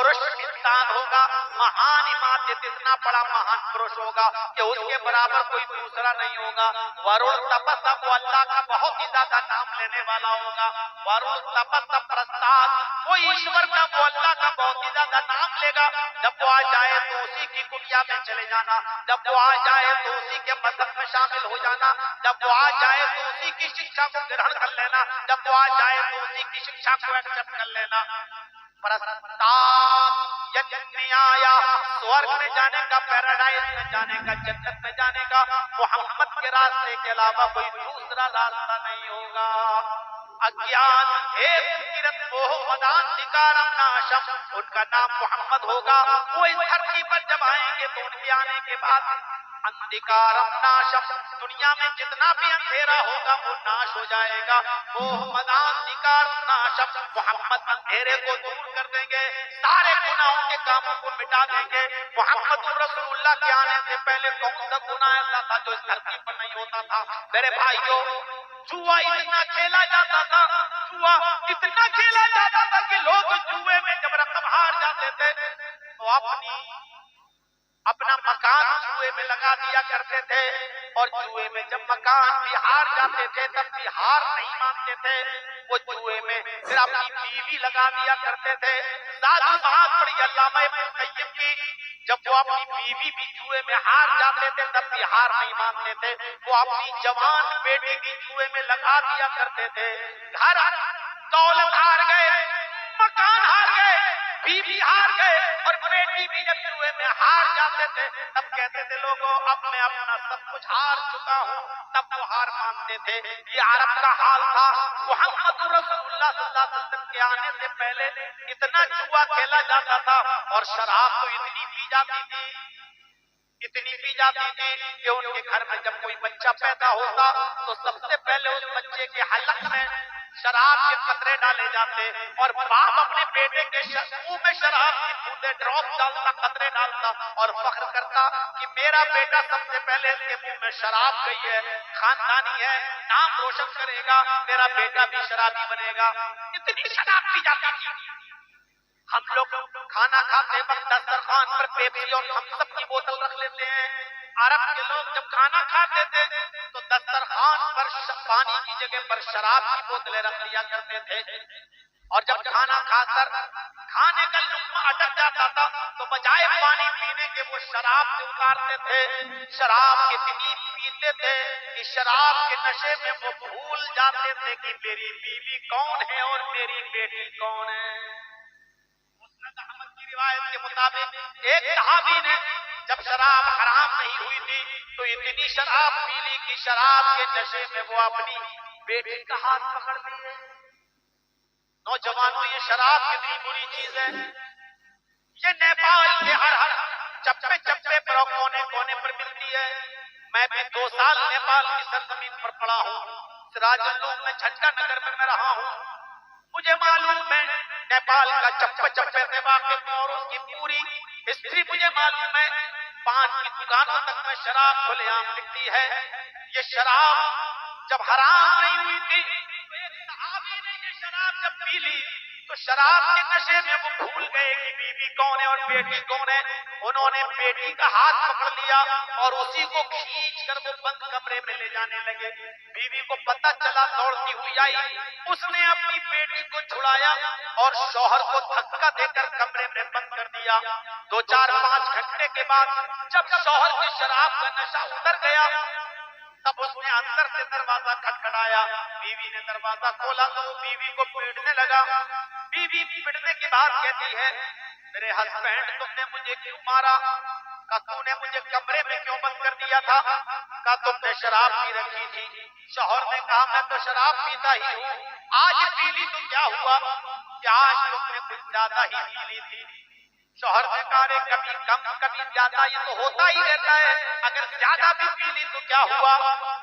पुरुष इंसान होगा, महान इमादत, इतना बड़ा महान पुरुष होगा कि उसके बराबर कोई दूसरा नहीं होगा। वरुण तपस्या, वो अल्लाह का बहुत ही ज्यादा नाम लेने वाला होगा। वरुण तपस्या प्रसाद, वो ईश्वर का, वो अल्लाह का बहुत ही ज्यादा नाम लेगा। जब वो आ जाए तो उसी की कुटिया में चले जाना, जब वो आ जाए तो उसी के मजहब में शामिल हो जाना, जब वो आ जाए तो उसी की शिक्षा को ग्रहण कर लेना, जब वो आ जाए तो उसी की शिक्षा को एक्सेप्ट कर लेना। प्रस्ताव यज्ञ आया, स्वर्ग में जाने का, पैराडाइज में जाने का, जन्नत में जाने का मोहम्मद के रास्ते के अलावा कोई दूसरा रास्ता नहीं होगा। अज्ञान एक किरत मोह मदांधिकारम नाशम, उनका नाम मोहम्मद होगा। वो इस धरती पर जब आएंगे तो उनके आने के बाद अंधिकारम नाशम, दुनिया में जितना भी अंधेरा होगा वो नाश हो जाएगा। मोह मदांधिकार नाशम, मोहम्मद अंधेरे को दूर कर देंगे, सारे गुनाहों के कामों को मिटा देंगे। मोहम्मद रसूलुल्लाह के आने से पहले कौन सा गुनाह ऐसा था जो इस धरती पर नहीं होता था? मेरे भाइयों, जुआ इतना खेला जाता था, जुआ इतना खेला जाता था कि लोग जुए में जब रकम हार जाते थे तो अपना मकान जुए में लगा दिया करते थे, और जुए में जब मकान भी हार जाते थे तब भी हार नहीं मानते थे, वो जुए में फिर अपनी बीवी लगा दिया करते थे। साधु बात पड़ी अल्लामा इब्न क़य्यिम की, जब वो अपनी बीवी भी जुए में हार जाते थे तब भी हार नहीं मानते थे, वो अपनी जवान बेटी भी जुए में लगा दिया करते थे। घर दौलत हार गए, मकान हार गए, बीवी हार गए, और बेटी भी जब जुए में हार जाते थे तब कहते थे लोगों अब मैं अपना सब कुछ हार चुका हूँ, तब वो हार मानते थे। ये अरब का हाल था। मोहम्मद रसूलुल्लाह सल्लल्लाहु अलैहि वसल्लम के आने से पहले इतना जुआ खेला जाता था, और शराब तो इतनी पी जाती थी, इतनी पी जाती थी कि उनके घर में जब कोई बच्चा पैदा होता तो सबसे पहले उस बच्चे के हलक में शराब के कतरे डाले जाते, और बाप अपने बेटे के मुंह में शराब की बूंदे ड्रॉप डालता, कतरे डालता, और फख्र करता कि मेरा बेटा सबसे पहले इसके मुंह में शराब गई है, खानदानी है, नाम रोशन करेगा, मेरा बेटा भी शराबी बनेगा। इतनी शराब पी जाती थी। हम लोग खाना खाते वक्त दस्तरखान पर पेप्सी और थम्स-अप की बोतल रख लेते हैं। अरब के लोग जब खाना खाते थे तो दस्तरखान पर पानी की जगह पर शराब की बोतलें रख लिया करते थे, और जब खाना खाकर खाने का लुक़्मा अटक जाता था तो बजाय पानी पीने के वो शराब से उतारते थे। शराब इतनी पीते थे कि शराब के नशे में वो भूल जाते थे कि मेरी बीवी कौन है और मेरी बेटी कौन है। अहमद की रिवायत के मुताबिक एक सहाबी ने जब शराब हराम नहीं हुई थी तो इतनी शराब पी ली कि शराब के नशे में वो अपनी बेटी का हाथ पकड़ लिए। नौजवानों, ये शराब कितनी बुरी चीज है। ये नेपाल के हर चप्पे चप्पे पर, कोने कोने पर मिलती है। मैं भी 2 साल नेपाल की सरजमीन पर पड़ा हूँ। सिराजुल्लूम में झंडा नगर में मैं रहा हूँ। मुझे मालूम है नेपाल का चप्पे चप्पे से वाकिफ और उसकी पूरी हिस्ट्री मुझे मालूम है। पान की दुकानों तक में शराब खुलेआम बिकती है। ये शराब जब हराम नहीं हुई थी तो एक सहाबी ने ये शराब जब पी ली तो शराब के नशे में वो भूल गए कि बीवी कौन है और बेटी कौन है। उन्होंने बेटी का हाथ पकड़ लिया और उसी को खींच कर वो बंद कमरे में ले जाने लगे। बीवी को पता चला, दौड़ती हुई आई, उसने अपनी बेटी को छुड़ाया और शौहर को धक्का देकर कमरे में बंद कर दिया। 2-4-5 घंटे के बाद जब शौहर के शराब का नशा उतर गया तब उसने अंदर से दरवाजा खटखटाया। बीवी ने दरवाजा खोला तो वो बीवी को पीटने लगा। बीवी पीटने के बाद कहती है, मेरे हस्बैंड तुमने मुझे क्यों मारा? का तूने मुझे कमरे में क्यों बंद कर दिया था? का तुमने शराब पी रखी थी? शौहर ने कहा, मैं तो शराब पीता ही हूँ। आज पी ली तो क्या हुआ? क्या आज तुमने कुछ ज्यादा ही पी ली थी? शौहर ने कहा, कभी कम कभी ज्यादा, ये तो होता ही रहता है, अगर ज्यादा भी पी ली तो क्या हुआ?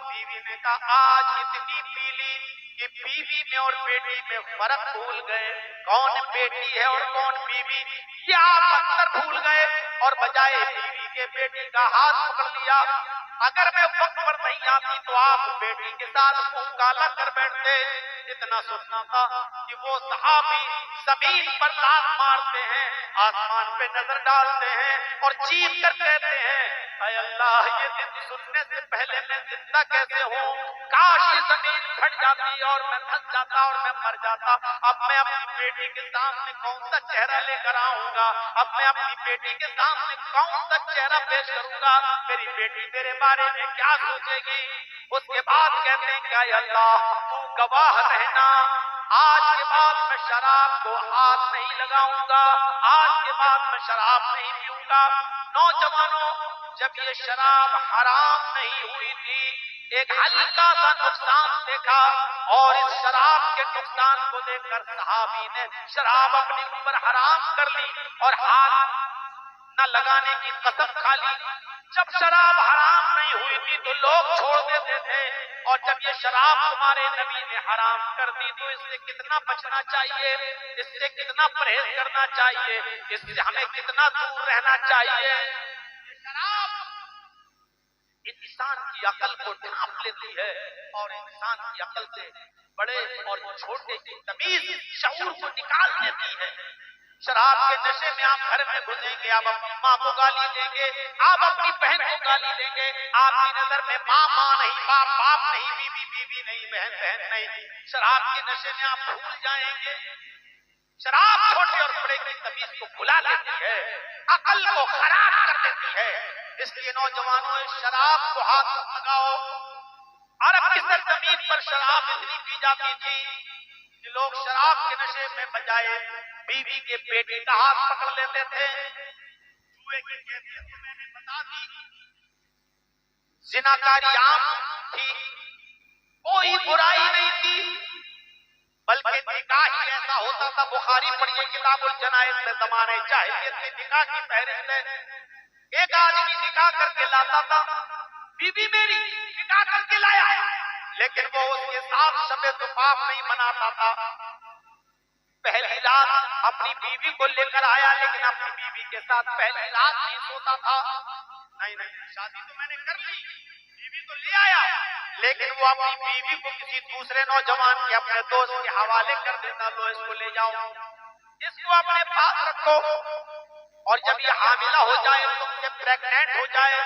बीवी ने कहा, आज इतनी पी ली कि बीवी में और बेटी में फर्क भूल गए। कौन बेटी है और कौन बीवी ये आप अंतर भूल गए, और बजाय बीवी के बेटी का हाथ पकड़ लिया। अगर मैं वक्त पर नहीं आती तो आप बेटी के साथ मुंह काला कर बैठते। इतना सुनना था कि वो सहाबी जमीन पर लात मारते हैं, आसमान पे नजर डालते हैं और चीख कर कहते हैं, ऐ अल्लाह ये दिन सुनने से पहले मैं जिंदा कैसे हूँ, काश ये जमीन फट जाती और मैं फंस जाता और मैं मर जाता। अब मैं अपनी बेटी के सामने कौन सा चेहरा लेकर आऊंगा, अब मैं अपनी बेटी के सामने कौन सा चेहरा पेश करूंगा, मेरी बेटी मेरे बारे में क्या सोचेगी। उसके बाद कहते हैं क्या अल्लाह तू गवाह रहना, आज के बाद मैं शराब को हाथ नहीं लगाऊंगा, आज के बाद मैं शराब नहीं पीऊंगा। नौजवानों, जब ये शराब हराम नहीं हुई थी, एक हल्का सा नुकसान देखा और इस शराब के नुकसान को देखकर सहाबी ने शराब अपने ऊपर हराम कर ली और हाथ न लगाने की कसम खा ली। जब शराब हराम नहीं हुई थी तो लोग छोड़ देते थे, और जब ये शराब तुम्हारे नबी ने हराम कर दी तो इससे कितना बचना चाहिए, इससे कितना परहेज करना चाहिए, इससे हमें कितना दूर रहना चाहिए। शराब इंसान की अकल को ढांप लेती है और इंसान की अकल से बड़े और छोटे की तमीज शऊर को निकाल देती है। शराब के नशे में आप घर में घुसेंगे, आप अपनी माँ को गाली देंगे, आप अपनी बहन को गाली देंगे, आपकी नजर में माँ माँ नहीं, बाप बाप नहीं, बीवी बीवी नहीं, बहन बहन नहीं। शराब के नशे में आप भूल जाएंगे। शराब छोटे और बड़े की तमीज को भुला देती है, अकल को खराब कर देती है। इसलिए नौजवानों, शराब को हाथ लगाओ। अरब की सरजमीन पर शराब इतनी पी जाती थी कि लोग शराब के नशे में बजाय बीवी के बेटे का हाथ पकड़ लेते थे। जुए की कैफियत तो मैंने बता दी, जिनाकारी आम थी, कोई बुराई नहीं थी, बल्कि निकाह ही ऐसा होता था। बुखारी पढ़िए किताबुल जनाइज में, ज़माने जाहिलियत में निकाह की फहरिस्त है। एक आदमी निकाह करके लाता था, बीवी मेरी निकाह करके लाया, लेकिन वो उसके साथ शबे तुफाफ नहीं मनाता था। पहली रात अपनी बीवी को लेकर आया, लेकिन अपनी बीवी के साथ पहली रात नहीं सोता था। नहीं नहीं, शादी तो मैंने कर ली, बीवी तो ले आया, लेकिन वो अपनी बीवी को किसी दूसरे नौजवान के, अपने दोस्त के हवाले कर देता, लो इसको ले जाओ, इसको अपने पास रखो, और जब ये हामिला हो जाए, तुमसे प्रेग्नेंट हो जाए,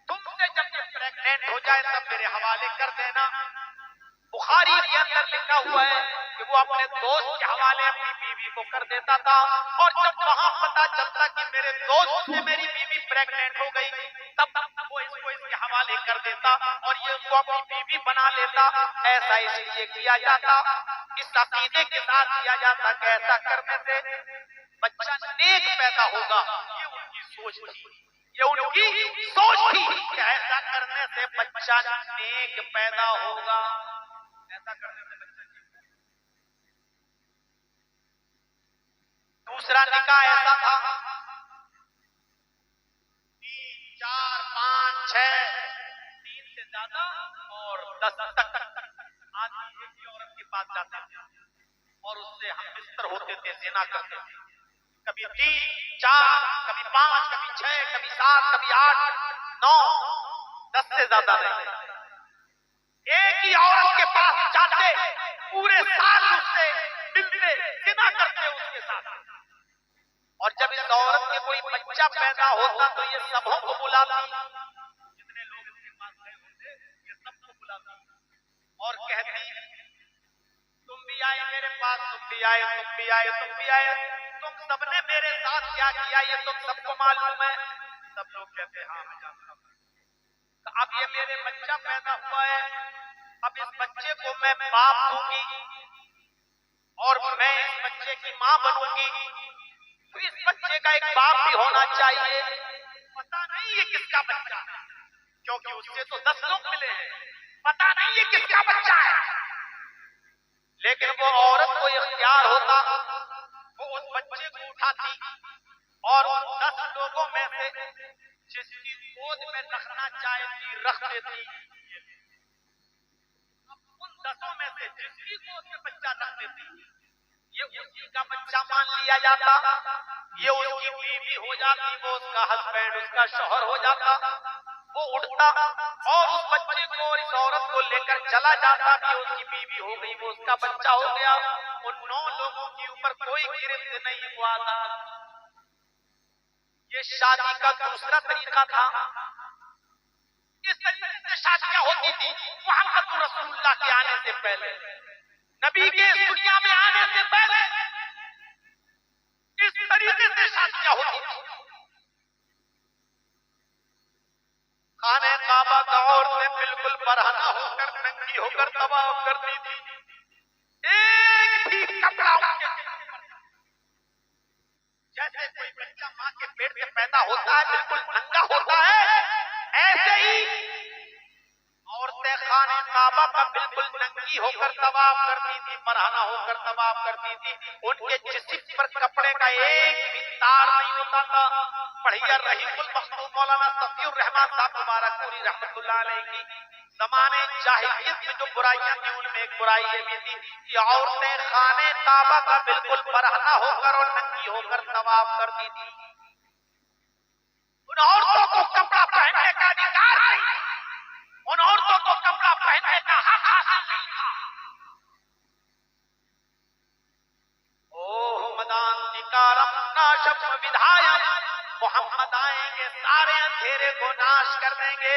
तुमसे जब ये प्रेग्नेंट हो जाए तब मेरे हवाले कर देना। बुखारी के अंदर लिखा हुआ है कि वो अपने दोस्त के हवाले अपनी बीवी को कर देता था, और जब वहां पता चलता कि मेरे दोस्त से मेरी बीवी प्रेग्नेंट हो गई, तब वो इसको इसके हवाले कर देता और ये उसको अपनी बीवी बना लेता। ऐसा इसलिए किया जाता, इस अकीदे के साथ किया जाता कि ऐसा करने से बच्चा नेक पैदा होगा। ये उनकी सोच थी, ये उनकी सोच थी कि ऐसा करने से बच्चा नेक पैदा होगा, ऐसा करने से बच्चा। दूसरा निकाह ऐसा था, 3, 4, 5, 6, 3 से ज्यादा और 10 तक आदमी एक ही औरत के पास जाते थे और उससे हम बिस्तर होते थे, ज़िना करते थे। कभी 3, 4, कभी 5, कभी 6, कभी 7, कभी 8, 9, 10 से ज्यादा नहीं। एक ही औरत के पास जाते, पूरे साल उससे मिलते, ज़िना करते उसके साथ, और जब इस औरत के कोई बच्चा पैदा होता तो ये सबों को बुलाती, जितने लोग इसके पास गए होते ये सबको बुलाती और कहती, तुम भी आए मेरे पास, तुम भी आए, तुम भी आए, तुम भी आए, तुम सबने मेरे साथ क्या किया ये तुम सबको मालूम है। सब लोग कहते हाँ मैं जानता हूँ। तो अब ये मेरे बच्चा पैदा हुआ है, अब इस बच्चे को मैं बाप दूंगी और मैं इस बच्चे की माँ बनूंगी, तो इस बच्चे का एक बाप भी होना चाहिए। पता नहीं ये किसका बच्चा है, क्योंकि उससे तो 10 लोग मिले हैं, पता नहीं ये किसका बच्चा है, लेकिन वो औरत को इख्तियार होता, वो उस बच्चे को उठाती और उन 10 लोगों में से जिसकी गोद में रखना चाहती रख देती। उन 10 में से जिसकी गोद में बच्चा रख देती, ये उसी का बच्चा मान लिया जाता, ये उसकी बीवी हो जाती, वो उसका हस्बैंड, उसका शौहर हो जाता। वो उठता, और उस बच्चे को और इस औरत को लेकर चला जाता भी, उसकी बीवी हो गई, वो उसका बच्चा हो गया, उन 9 लोगों के ऊपर कोई गिरफ्त नहीं हुआ था। ये शादी का दूसरा तरीका था। इस तरीके से शादियां होती थी मुहम्मद रसूलुल्लाह के आने से पहले, नबी के दुनिया में आने से पहले इस तरीके से शादियां होती थी। खाने काबा का औरतें बिल्कुल बरहना होकर, नंगी होकर तवाफ करती थी। एक भी कपड़ा उनके, जैसे कोई बच्चा मां के पेट से पैदा होता है बिल्कुल नंगा होता है, ऐसे ही औरतें खाने काबा का बिल्कुल नंगी होकर तवाफ करती थी, बरहना होकर तवाफ करती थी। उनके जिस्म पर कपड़े का एक भी तार नहीं होता था। बढ़िया रहीमुल मखदूम मौलाना सफीउर रहमान साहब मुबारकपुरी रहमतुल्लाह अलैह की ज़माने जाहिलियत में जो बुराइयां थी उनमें एक बुराई ये भी थी कि औरतें खाने काबा का बिल्कुल बरहना होकर और नंगी होकर तवाफ करती थी। उन औरतों को कपड़ा पहनने का अधिकार नहीं, उन औरतों को कपड़ा पहनने का हक हासिल नहीं था। ओह मदांतिकारम नाशम विधायम, मोहम्मद आएंगे सारे अंधेरे को नाश कर देंगे।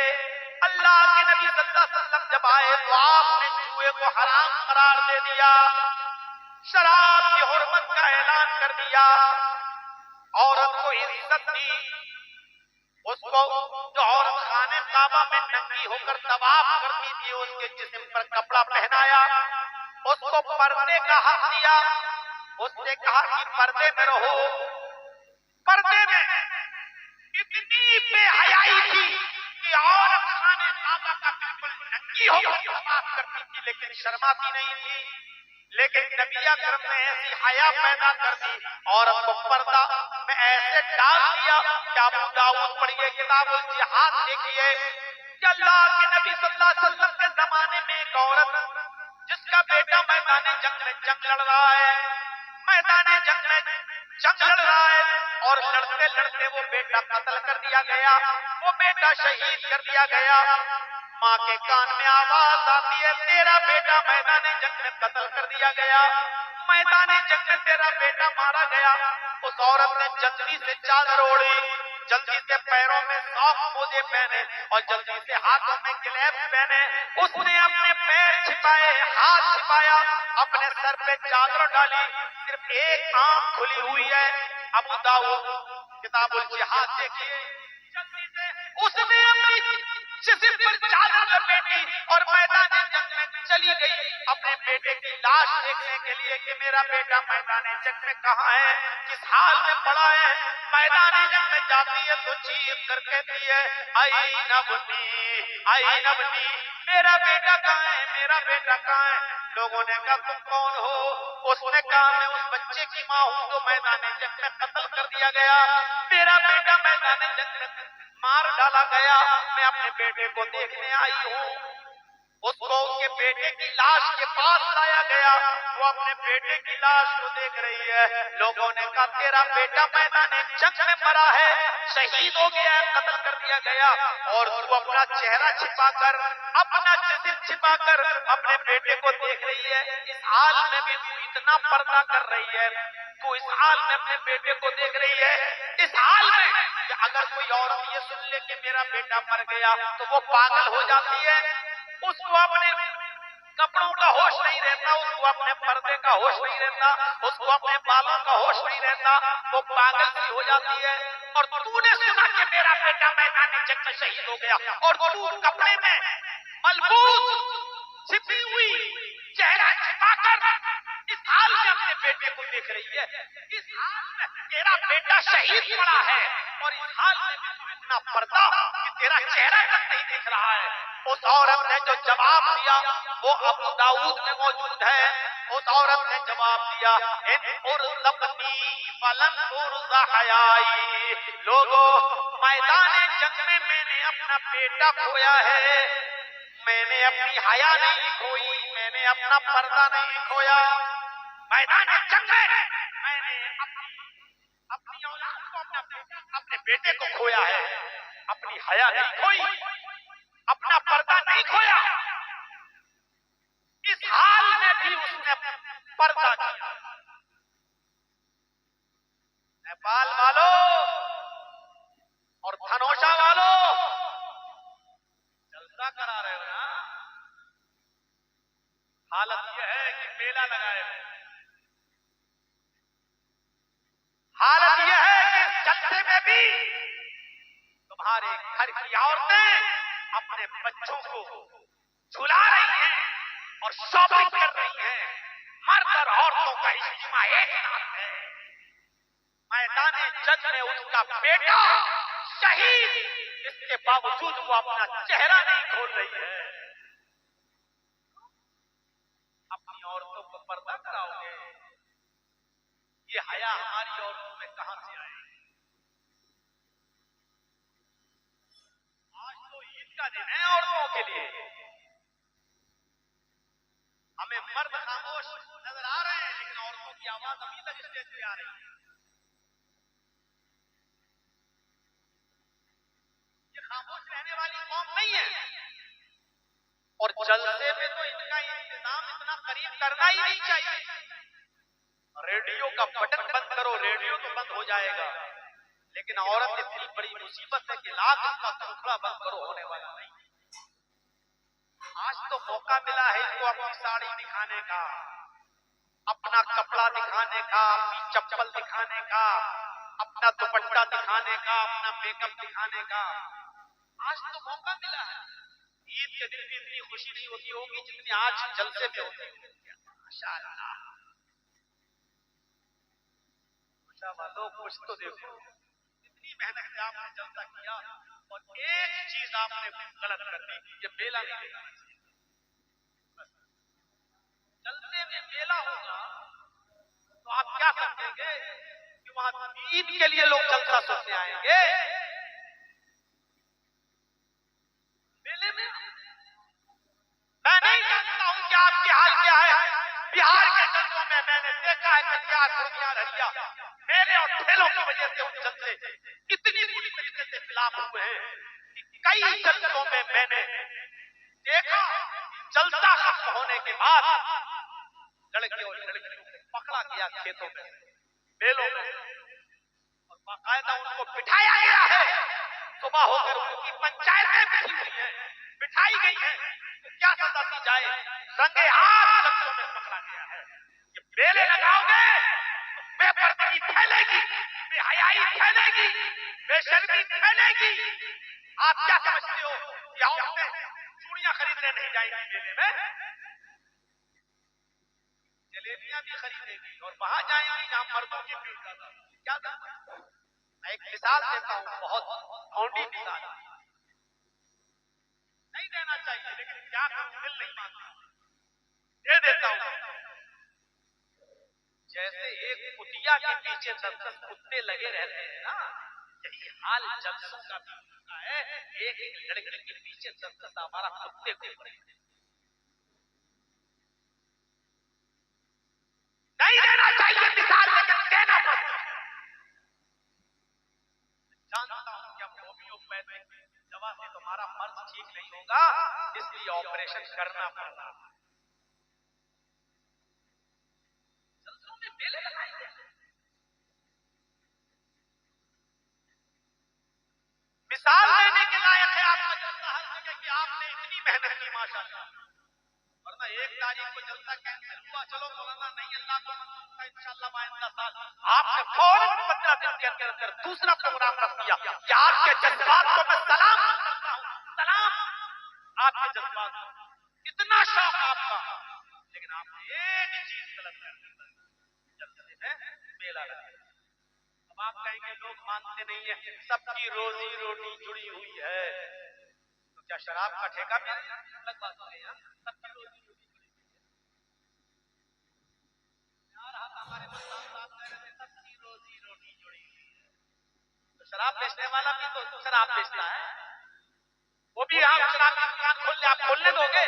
अल्लाह के नबी सल्लल्लाहु अलैहि वसल्लम जब आए तो आपने जुए को हराम करार दे दिया, शराब की हुर्मत का ऐलान कर दिया, औरत को इज्जत दी। उसको जो औरत खाने काबा में नंगी होकर तवाफ करती थी उसके जिस्म पर कपड़ा पहनाया, उसको पर्दे का हक दिया। उसने कहा कि पर्दे में रहो। पर्दे में इतनी बेहयाई थी कि औरत खाने काबा का बिल्कुल नंगी होकर तवाफ करती थी लेकिन शर्माती नहीं थी। लेकिन नबी अकरम ने ऐसी हया पैदा कर दी, औरत को पर्दा में ऐसे डाल दिया कि अबू दाऊद पढ़िए किताबुल जिहाद देखिए कि अल्लाह के नबी सल्लल्लाहु अलैहि वसल्लम के जमाने में एक औरत जिसका बेटा मैदान जंग में जंग लड़ रहा है, मैदान जंग में जंग लड़ रहा है और लड़ते लड़ते वो बेटा कत्ल कर दिया गया, वो बेटा शहीद कर दिया गया। माँ के कान में आवाज आती है तेरा बेटा मैदान जंग में कत्ल कर दिया गया, मैदान जंग में तेरा बेटा मारा गया। उस औरत ने जल्दी से चादर ओढ़ी, जल्दी से पैरों में सॉफ्ट मोजे पहने और जल्दी से हाथों में ग्लव्स पहने। उसने अपने पैर छिपाए, हाथ छिपाया, अपने सर पे चादर डाली, सिर्फ एक आंख खुली हुई है। अबू दाऊद किताबुल जिहाद देखिए, जल्दी से उसने अपनी जिस्म पर चादर लपेटी और मैदान जंग में चली गई अपने बेटे की लाश देखने के लिए कि मेरा बेटा मैदान जंग में कहाँ है, किस हाल में पड़ा है। मैदान जंग में जाती है तो चीख कर कहती है आई नबनी, आई नबनी, मेरा बेटा कहाँ है, मेरा बेटा कहाँ है। लोगों ने कहा तुम कौन हो? उसने कहा मैं उस बच्चे की माँ हूँ जो मैदान जंग में कत्ल कर दिया गया, मेरा बेटा मैदान जंग में मार डाला गया, मैं अपने बेटे को देखने आई हूँ। उसको उसके बेटे की लाश के पास लाया गया, वो अपने बेटे की लाश को देख रही है। लोगों ने कहा तेरा बेटा मैदान जंग में मरा है, शहीद हो गया है, कत्ल कर दिया गया, और तू अपना चेहरा छिपाकर, अपना जिस्म छिपाकर अपने बेटे को देख रही है। इस हाल में भी तू इतना पर्दा कर रही है, तू इस हाल में अपने बेटे को देख रही है, इस हाल में कि अगर कोई औरत ये सुन ले कि मेरा बेटा मर गया तो वो पागल हो जाती है, उसको अपने कपड़ों का होश नहीं रहता, उसको अपने पर्दे का होश नहीं रहता, उसको अपने बालों का होश नहीं रहता, वो पागल सी हो जाती है। और तूने सुना कि मेरा बेटा मैदान जंग में शहीद हो गया और तू कपड़े में मलबूस छिपी हुई चेहरा छिपाकर इस हाल में अपने बेटे को देख रही है। इस हाल में तेरा बेटा शहीद पड़ा है और इस हाल में भी तू इतना पर्दा कि तेरा चेहरा तक नहीं दिख रहा है। उस औरत ने जो जवाब दिया वो अबू दाऊद में मौजूद है। उस औरत ने जवाब दिया इन उर्ज़क़नी फलन उर्ज़ हयाई, लोगों मैदान जंग में मैंने अपना बेटा खोया है, मैंने अपनी हया नहीं खोई, मैंने अपना पर्दा नहीं खोया। मैदान जंग में मैंने अपनी औलाद को, अपने बेटे को खोया है, अपनी हया नहीं खोई, अपना पर्दा नहीं खोया, इस हाल में भी उसने पर्दा किया। नेपाल वालों और धनोषा वालों, जलसा करा रहे हो ना। हालत यह है कि मेला लगाए हुए, हालत यह है कि इस जलसे में भी तुम्हारे घर की औरतें अपने बच्चों को झुला रही हैं और शॉपिंग कर रही हैं। मर्द और औरतों का इज्तिमा एक साथ है। मैदाने जंग में उसका बेटा शहीद, इसके बावजूद वो अपना चेहरा नहीं खोल रही है। अपनी औरतों को पर्दा कराओगे, ये हया हमारी औरतों में कहां से आएगी? आज तो ईद का दिन है औरतों के लिए। हमें मर्द खामोश नजर आ रहे हैं, लेकिन औरतों की आवाज अभी तक स्टेज पे आ रही है। ये खामोश रहने वाली कौम नहीं है। और जलसे में तो इनका इंतजाम इतना करीब करना ही नहीं चाहिए। रेडियो का बटन बंद करो, रेडियो तो बंद हो जाएगा, लेकिन औरत इतनी बड़ी मुसीबत है कि लाख इसका खोखला बंद करो, होने वाला नहीं। आज तो मौका मिला है इनको अपनी साड़ी दिखाने का, अपना कपड़ा दिखाने का, अपनी चप्पल दिखाने का, अपना दुपट्टा दिखाने का, अपना मेकअप दिखाने का। आज तो मौका मिला है। ईद के दिन भी इतनी खुशी नहीं होती होगी जितनी आज जलसे में होती है। माशाअल्लाह, माशाअल्लाह, कुछ तो देखो, इतनी मेहनत से आपने जलसा किया और एक चीज आपने गलत कर दी, ये मेला नहीं लगाना चाहिए। जलसे में मेला होगा तो आप क्या समझेंगे कि वहां ईद के लिए लोग जलसा सुनने आएंगे? मेले में मैं नहीं जानता हूं कि आपके हाल क्या है। बिहार के जलसों में मैंने देखा है कटिहार, पूर्णिया, रहिया, मेले और ठेलों की वजह से उन जलसे इतनी बुरी तरीके से खिलाफ हुए हैं कि कई जलसों में मैंने देखा जलसा खत्म होने के बाद लड़के और लड़कियों को पकड़ा गया खेतों में, मेलों में, और बाकायदा उनको बिठाया गया है। सुबह होकर उनकी पंचायतें बिठी हुई है, बिठाई गई है, तो क्या सजा दी जाए? रंगे हाथ जलसों में पकड़ा गया है। ये मेले लगाओगे तो बेपर्दगी फैलेगी, बेहयाई फैलेगी, बेशर्मी फैलेगी। आप क्या समझते हो कि औरतें चूड़ियां खरीदने नहीं जाएंगी मेले में? जलेबियां भी खरीदेगी और वहां जाएंगी जहां मर्दों की भीड़ ज्यादा। क्या करना? मैं एक मिसाल देता हूं, बहुत भौंडी मिसाल, नहीं देना चाहिए लेकिन क्या करूं, दिल नहीं मानता, दे देता हूं। जैसे एक कुतिया के पीछे 10-10 कुत्ते लगे रहते हैं ना, यही हाल जलसों का भी होता है। एक एक लड़के के पीछे 10-10 हमारा कुत्ते घूम रहे हैं। नहीं देना चाहिए मिसाल, लेकिन देना पड़ता है। जानता हूं कि अब होम्योपैथिक दवा से तुम्हारा मर्ज ठीक नहीं होगा, इसलिए ऑपरेशन करना पड़ रहा है। जलसों में मेले लगाएंगे। मिसाल देने के लायक है आपका जलसा हर जगह कि आपने इतनी मेहनत की माशाअल्लाह, वरना 1 तारीख को जलसा कैंसिल हुआ, चलो मौलाना नहीं, अल्लाह को मंजूर था, इंशाअल्लाह आइंदा साल। आपने फौरन 15 दिन के अंदर अंदर दूसरा प्रोग्राम रख दिया कि आपके जज्बात को मैं सलाम करता हूं, सलाम आपके जज्बात को, इतना शौक आपका, लेकिन आपने एक चीज गलत कर दी, जलसे में मेला लगा। अब आप कहेंगे लोग मानते नहीं है, सबकी रोजी रोटी जुड़ी हुई है, तो क्या शराब का ठेका भी अलग बात हो गई? सबकी रोजी रोटी जुड़ी हुई है। हमारे साहब कह रहे थे सबकी रोजी रोटी जुड़ी हुई है, तो शराब बेचने वाला भी तो शराब बेचता है, वो भी आप शराब की दुकान खोल ले, आप खोलने दोगे?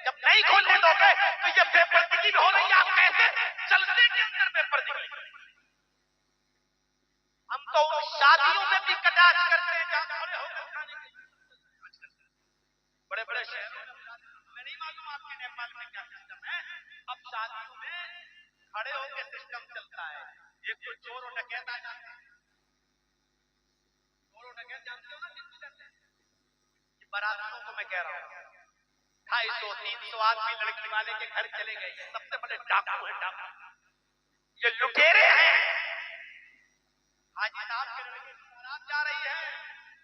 जब नहीं खोलने दोगे तो ये बेपर्दगी हो रही है। आप कैसे जलसे के अंदर बेपर्दगी? हम तो उन शादियों में भी कटाक्ष करते हैं जहां खड़े होकर खाने के बड़े शहरों में, मैं नहीं मालूम आपके नेपाल में क्या सिस्टम है। अब शादियों में खड़े होकर सिस्टम चलता है। एक तो चोर और डकैत आ जाते हैं, चोर और डकैत जानते हो ना किसको कहते हैं? ये बारातियों को मैं कह रहा हूँ, 250-300 आदमी लड़की वाले के घर चले गए, सबसे बड़े डाकू है, डाकू, ये लुटेरे हैं। हाजी साहब के लड़के की बारात जा रही है,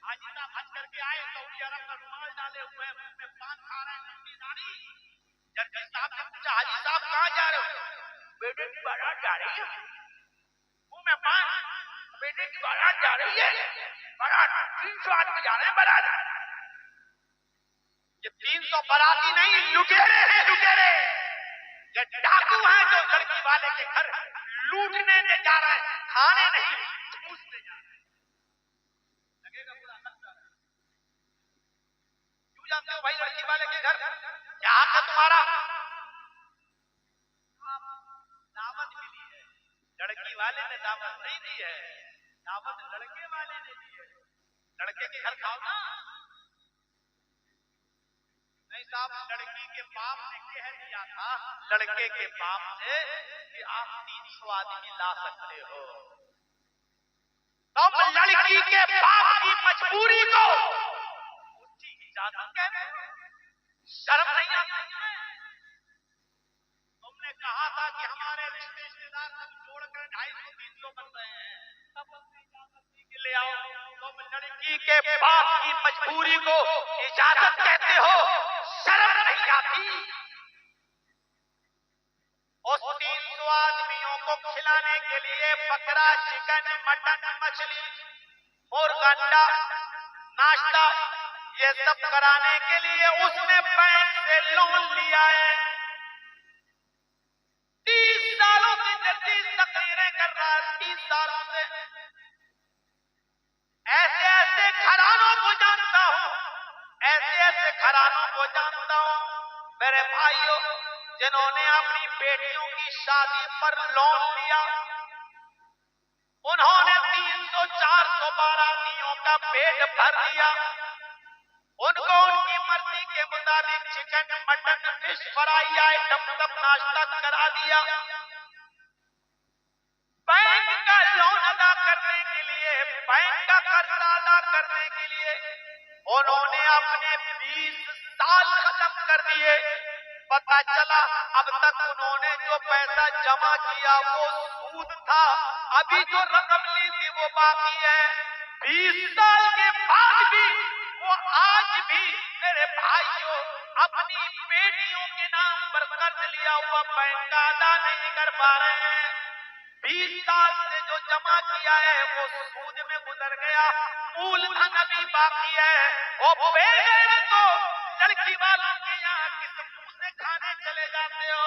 हाजी साहब हज करके आए, सऊदी अरब का रुमाल डाले हुए, मुंह में पान खा रहे हैं, लंबी दाढ़ी। जज साहब ने पूछा, हाजी साहब कहाँ जा रहे हो? बेटे की बारात जा रही है। मुंह में पान, बेटे की बारात जा रही है। बारात 300 आदमी जा रहे हैं बारात। ये 300 बाराती नहीं, लुटेरे हैं, लुटेरे। ये डाकू हैं जो लड़की वाले के घर लूटने ले जा रहे हैं, खाने नहीं, ठूसने जा रहे हैं। लगेगा बुरा, लगता है। क्यों जानते हो भाई लड़की वाले के घर क्या हक है तुम्हारा? दावत मिली है, लड़की वाले ने दावत नहीं दी है, दावत लड़के वाले ने दी है। लड़के के घर खाओ ना। नहीं साहब, लड़की के बाप ने कह दिया था लड़के के बाप से कि आप 300 आदमी ला सकते हो। तुम लड़की के बाप की मजबूरी को उसकी इजाजत कहते हो? शर्म नहीं आती तुम्हें? तुमने कहा था कि हमारे रिश्तेदार सब जोड़कर 250-300 बन रहे हैं, तब हमने इजाजत दी कि ले आओ। तुम लड़की के बाप की मजबूरी को इजाजत कहते हो? शर्म नहीं आती? उस 300 आदमियों को खिलाने के लिए बकरा, चिकन, मटन, मछली, मुर्गा, अंडा, नाश्ता, ये सब कराने के लिए उसने बैंक से लोन लिया है। 30 सालों से जल्दी तकरीरें कर रहा है, 30 सालों से। ऐसे ऐसे घरानों को जानता हूं, ऐसे ऐसे घरानों को जानता हूं मेरे भाइयों, जिन्होंने अपनी बेटियों की शादी पर लोन लिया। उन्होंने 300-400 बारातियों का पेट भर दिया। उनको उनकी मर्जी के मुताबिक chicken, mutton, fish fry item सब नाश्ता करा दिया। बैंक का लोन अदा करने के लिए, बैंक का कर्जा अदा करने के लिए उन्होंने अपने 20 साल खत्म कर दिए। पता चला अब तक उन्होंने जो पैसा जमा किया वो सूद था, अभी जो रकम ली थी वो बाकी है। 20 साल के बाद भी वो आज भी मेरे भाइयों अपनी बेटियों के नाम पर कर्ज लिया हुआ बैंक का अदा नहीं कर पा रहे हैं। 20 साल से जो जमा किया है वो सूद में गुजर गया, मूलधन अभी बाकी है। वो बेटे को लड़की वालों के यहाँ किस मुंह से खाने चले जाते हो?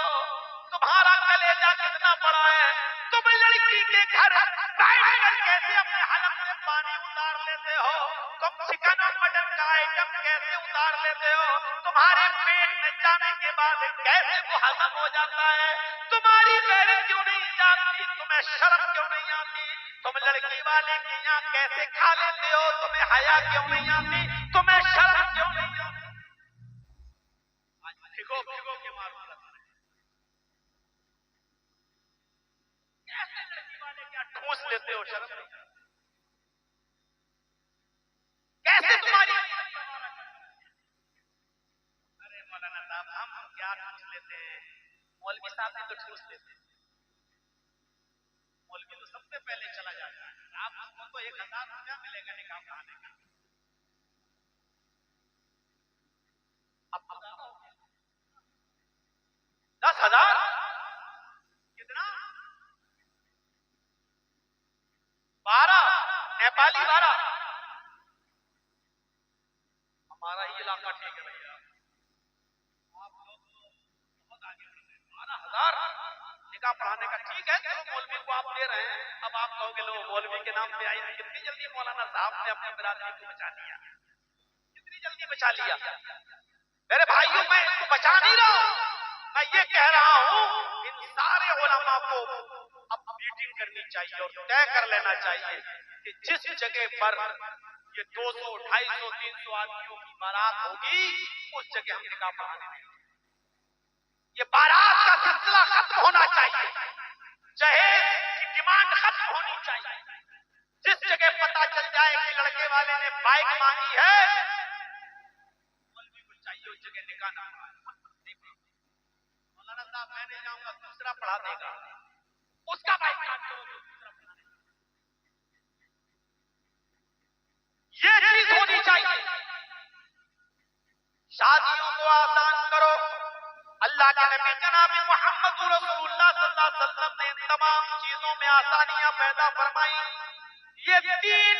तुम्हारा कलेजा कितना बड़ा है? तुम लड़की के घर बैठकर कैसे अपने हलक से पानी उतार लेते हो? तुम चिकन और मटन का आइटम कैसे उतार लेते हो? तुम्हारे पेट में जाने के बाद कैसे वो हजम हो जाता है? तुम्हारी गैरत क्यों नहीं जाती? तुम्हें शर्म क्यों नहीं आती? तुम लड़की वाले के यहाँ कैसे खा लेते हो? तुम्हें हया क्यों नहीं आती? तुम्हें शर्म क्यों नहीं आती? आज भिगो भिगो के मारो। कैसे लड़की वाले क्या ठूस लेते हो? शर्म नहीं? कैसे तुम्हारी? अरे मौलाना साहब, हम क्या ठूस लेते हैं? मौलवी साहब ने तो ठूस लेते। मौलवी तो सबसे पहले चला जाता है। आप उसको तो 1000 रुपया मिलेगा निकाह कराने का। अब 10,000 कितना? 12 नेपाली 12। हमारा ही इलाका ठीक है भैया, आप लोग बहुत आगे बढ़ गए। 12,000 निकाह पढ़ाने का ठीक है, चलो मौलवी को आप दे रहे हैं। अब आप कहोगे लो मौलवी के नाम पे आई, कितनी जल्दी मौलाना साहब ने अपनी बिरादरी को बचा लिया, कितनी जल्दी बचा लिया। मेरे भाइयों, मैं इसको बचा नहीं रहा हूं, मैं ये कह रहा हूं इन सारे उलमा को अब मीटिंग करनी चाहिए और तय कर लेना चाहिए कि जिस जगह पर ये 200, 250, 300 आदमियों की बारात होगी, उस जगह हम निकाह पढ़ाने नहीं। ये बारात का सिलसिला खत्म होना चाहिए, जहेज की डिमांड खत्म होनी चाहिए। जिस जगह पता चल जाए कि लड़के वाले ने बाइक मांगी है, मौलवी को चाहिए उस जगह निकाह ना मौलाना साहब मैं नहीं जाऊंगा, दूसरा पढ़ा देगा, उसका बाइक काट दो, दूसरा पढ़ा देगा। ये चीज होनी चाहिए। शादियों को आसान करो। अल्लाह के नबी जनाब मोहम्मद रसूलुल्लाह सल्लल्लाहु अलैहि वसल्लम ने इन तमाम चीजों में आसानियां पैदा फरमाई। ये दीन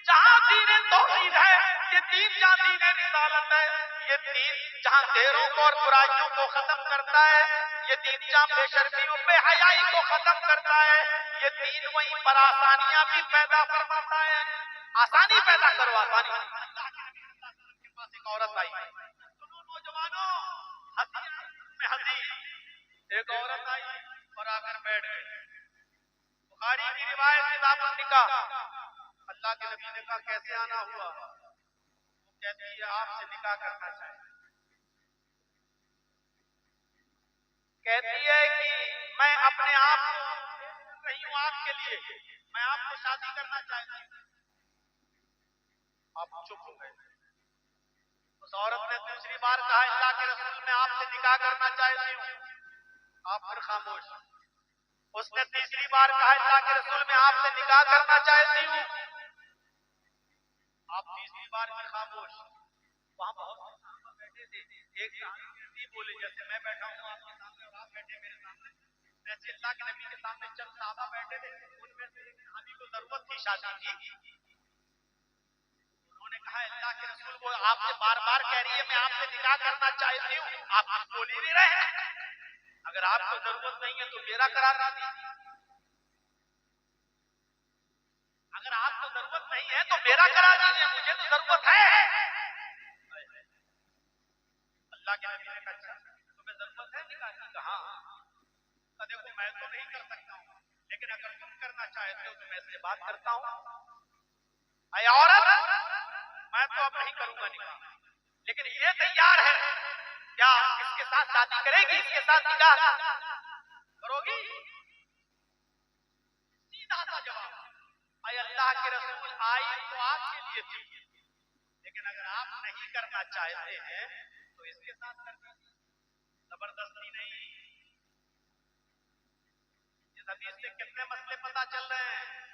जहां दीन तौहीद है, ये दीन जहां दीन रिसालत है, ये दीन जहां देरों को और बुराइयों को खत्म करता है, ये दीन जहां बेशर्मियों बेहयाई को खत्म करता है, ये दीन वहीं पर आसानियां भी पैदा फरमाता है। आसानी पैदा करो, आसानी। अल्लाह के नबी के पास एक औरत आई, सुनो नौजवानों, हंसी, एक औरत आई और आकर बैठ गई। बुखारी की रिवायत किताबुन निकाह। अल्लाह के नबी ने कहा कैसे आना हुआ? वो कहती है आपसे निकाह करना चाहिए। कहती है कि मैं अपने आप को रही हूं आपके लिए, मैं आपको शादी करना चाहती हूँ। आप चुप हो गए। उस औरत ने दूसरी बार कहा अल्लाह के रसूल मैं आपसे निकाह करना चाहती हूँ। आप फिर खामोश। उसने तीसरी बार कहा अल्लाह के रसूल मैं आपसे निकाह करना चाहती हूँ। आप तीसरी बार भी खामोश। वहां बहुत से साहबा बैठे थे, एक साहबी बोले जैसे मैं बैठा हूँ आपके सामने और आप बैठे मेरे सामने, ऐसे अल्लाह के नबी के सामने चंद साहबा बैठे थे। उनमें से एक साहबी को जरूरत थी शादी की। उन्होंने कहा अल्लाह के रसूल वो आपसे बार बार कह रही है मैं आपसे निकाह करना चाहती हूँ, आप बोल ही नहीं रहे। अगर आपको जरूरत नहीं है तो मेरा करा दीजिए। अगर आपको जरूरत नहीं है तो मेरा करा दीजिए, मुझे तो जरूरत है। अल्लाह के नबी ने कहा तुम्हें जरूरत है निकाह की? कहा देखो मैं तो नहीं कर सकता हूँ, लेकिन अगर तुम करना चाहते हो तो मैं इससे बात करता हूँ। अरे औरत मैं तो अब नहीं करूंगा निकाह, लेकिन ये तैयार है क्या इसके साथ शादी करेगी, इसके साथ निकाह करोगी? सीधा सा जवाब, अरे अल्लाह के रसूल आई तो आपके लिए थी, लेकिन अगर आप नहीं करना चाहते हैं तो इसके साथ कर दीजिए, जबरदस्ती नहीं। इस हदीस से कितने मसले पता चल रहे हैं।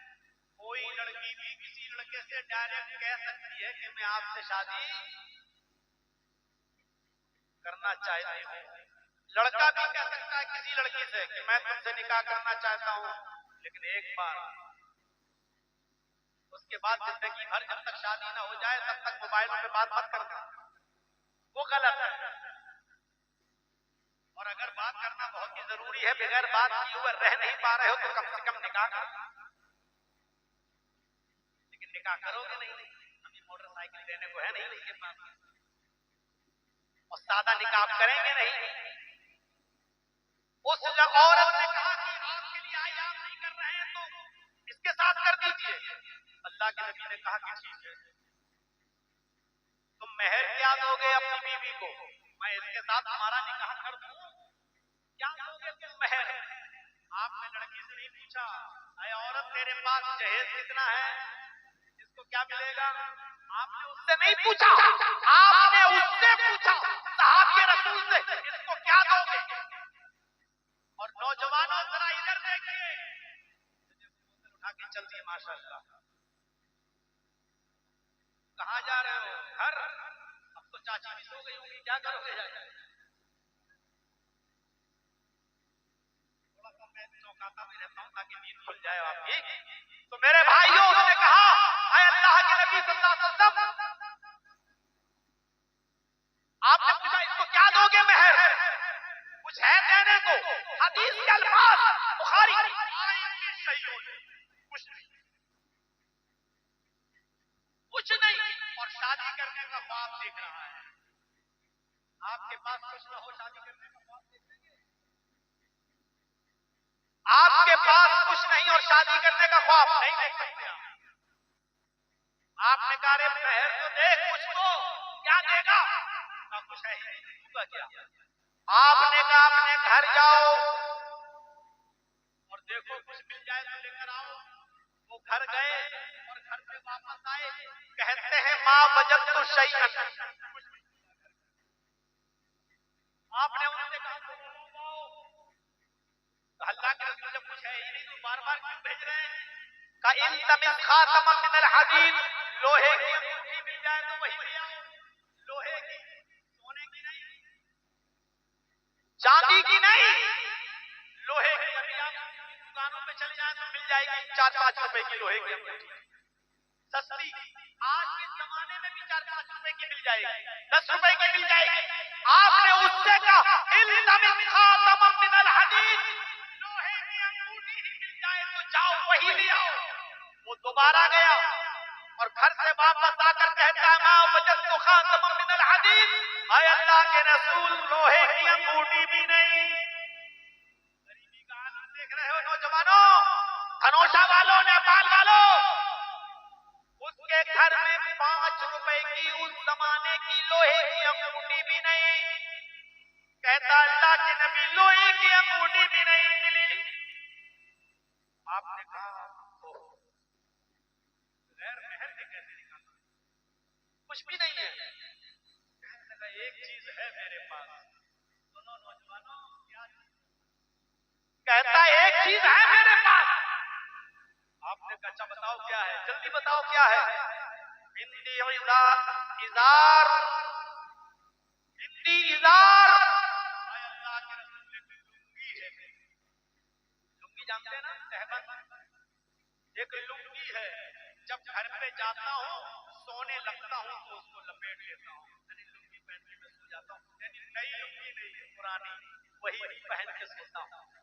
कोई लड़की भी किसी लड़के से डायरेक्ट कह सकती है कि मैं आपसे शादी करना चाहती हूँ। लड़का भी कह सकता है किसी लड़की से कि मैं तुमसे निकाह करना चाहता हूँ, लेकिन एक बार, उसके बाद जिंदगी भर जब तक शादी ना हो जाए तब तक मोबाइल पे बात मत करना, वो गलत है। और अगर बात करना बहुत ही जरूरी है, बगैर बात किए हुए रह नहीं पा रहे हो तो कम से कम निकाह करो। लेकिन निकाह करोगे नहीं, अभी मोटरसाइकिल देने को है नहीं इसके पास, और सादा निकाह करेंगे नहीं। उस औरत ने कहा कि आपके लिए आई, आप नहीं कर रहे हैं तो इसके साथ कर दीजिए। अल्लाह के नबी ने कहा कि ठीक है, तुम मेहर क्या दोगे अपनी बीवी को? मैं इसके साथ तुम्हारा निकाह कर दूं, क्या दोगे तुम मेहर? आपने लड़की से नहीं पूछा अरे औरत तेरे पास जहेज कितना है, इसको क्या मिलेगा? आपने उससे नहीं पूछा, आपने उससे पूछा साहब रसूल से इसको क्या दोगे? और नौजवानों जरा इधर देखिए, उठा के चल दिए माशाअल्लाह। कहाँ जा रहे हो? घर? अब तो चाची भी सो गई होगी, क्या करोगे जाकर? थोड़ा सा मैं चौंकाता भी रहता हूँ ताकि नींद खुल जाए आपकी। तो मेरे भाइयों उसने कहा हाय अल्लाह के नबी सल्लल्लाहु अलैहि वसल्लम, आपने पूछा इसको क्या दोगे मेहर? कुछ है देने को? हदीस के अल्फाज बुखारी कुछ नहीं, और शादी करने का ख्वाब देख रहा है। आपके पास कुछ न हो, शादी करने का ख्वाब देखेंगे? आपके पास कुछ नहीं और शादी करने का ख्वाब नहीं देख सकते आप। आपने कहा रे महर तो देख कुछ तो, क्या देगा? ना कुछ है ही नहीं, दूंगा क्या? आपने कहा अपने घर जाओ और देखो कुछ मिल जाए तो लेकर आओ। वो घर गए और घर पे वापस आए, कहते हैं माँ वजदतु शैअन। आपने उनसे कहा अल्लाह के रसूल जब कुछ है ही नहीं तो बार बार क्यों भेज रहे हैं? का इन तमिल खातम मिनल हदीद, लोहे की अंगूठी मिल जाए तो वही ले आओ। लोहे की, सोने की नहीं, चांदी की नहीं, लोहे की। अभी आप दुकानों पे चले जाए तो मिल जाएगी 4-5 रुपए की लोहे की अंगूठी, सस्ती। आज के जमाने में भी 4-5 रुपए की मिल जाएगी, 10 रुपए की मिल जाएगी। आपने उससे कहा इन तमिल खातम मिनल हदीद, लोहे की अंगूठी ही मिल जाए तो जाओ वही ले आओ। वो दोबारा गया और घर से वापस आकर कहता है माँ वजदतु खातम मिनल हदीद, हाय अल्लाह के रसूल लोहे की अंगूठी भी नहीं। गरीबी का आलम देख रहे हो नौजवानों, धनोषा वालों, नेपाल वालों। उसके घर में 5 रुपए की उस जमाने की लोहे की अंगूठी भी नहीं। कहता अल्लाह के नबी लोहे की अंगूठी भी नहीं मिली। आपने कहा तो गैर महर के कैसे निकाला? कुछ भी नहीं है। कहने लगा एक चीज है मेरे पास। सुनो नौजवानों, क्या? कहता एक चीज है मेरे पास। आपने कहा अच्छा बताओ क्या है, जल्दी बताओ क्या है? हिंदी इजार, हिंदी इजार। अल्लाह के रसूल की लुंगी है। लुंगी जानते हैं ना, तहबंद। एक लुंगी है, जब घर पे जाता हूँ सोने लगता हूँ तो उसको लपेट लेता हूँ, यानी लुंगी पहन के मैं सो जाता हूँ। यानी नई लुंगी नहीं है, पुरानी, वही पहन के सोता हूँ।